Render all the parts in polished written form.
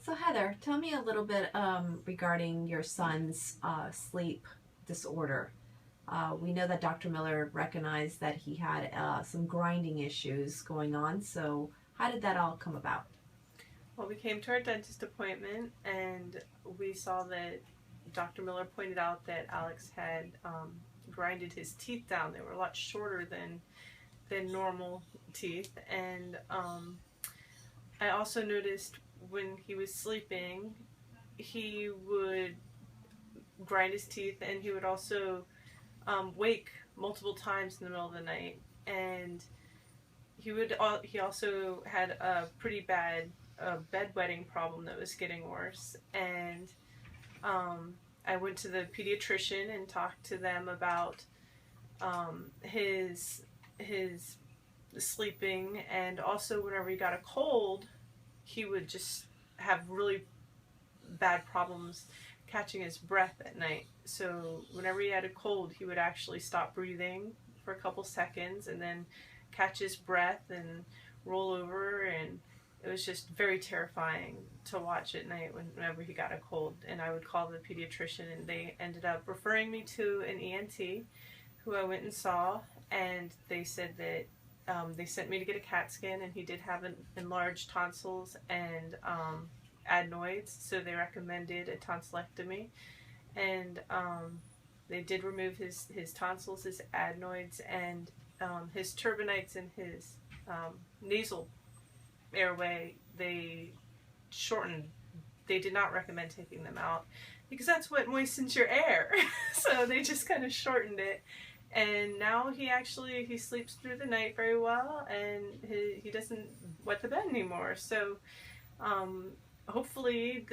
So Heather, tell me a little bit regarding your son's sleep disorder. We know that Dr. Miller recognized that he had some grinding issues going on. So how did that all come about? Well, we came to our dentist appointment and we saw that Dr. Miller pointed out that Alex had grinded his teeth down. They were a lot shorter than normal teeth. And I also noticed when he was sleeping, he would grind his teeth and he would also wake multiple times in the middle of the night. And he also had a pretty bad bedwetting problem that was getting worse. And I went to the pediatrician and talked to them about his sleeping, and also whenever he got a cold, he would just have really bad problems catching his breath at night. So whenever he had a cold, he would actually stop breathing for a couple seconds and then catch his breath and roll over, and it was just very terrifying to watch at night whenever he got a cold. And I would call the pediatrician and they ended up referring me to an ENT who I went and saw, and they said that they sent me to get a CAT scan, and he did have enlarged tonsils and adenoids, so they recommended a tonsillectomy. And they did remove his tonsils, his adenoids, and his turbinates in his nasal airway. They shortened. They did not recommend taking them out because that's what moistens your air. So they just kind of shortened it. And now he sleeps through the night very well, and he doesn't wet the bed anymore. So hopefully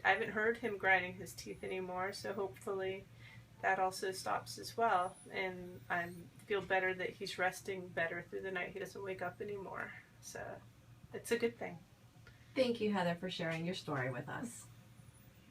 I haven't heard him grinding his teeth anymore, so hopefully that also stops as well. And I feel better that he's resting better through the night. He doesn't wake up anymore. So it's a good thing. Thank you, Heather, for sharing your story with us.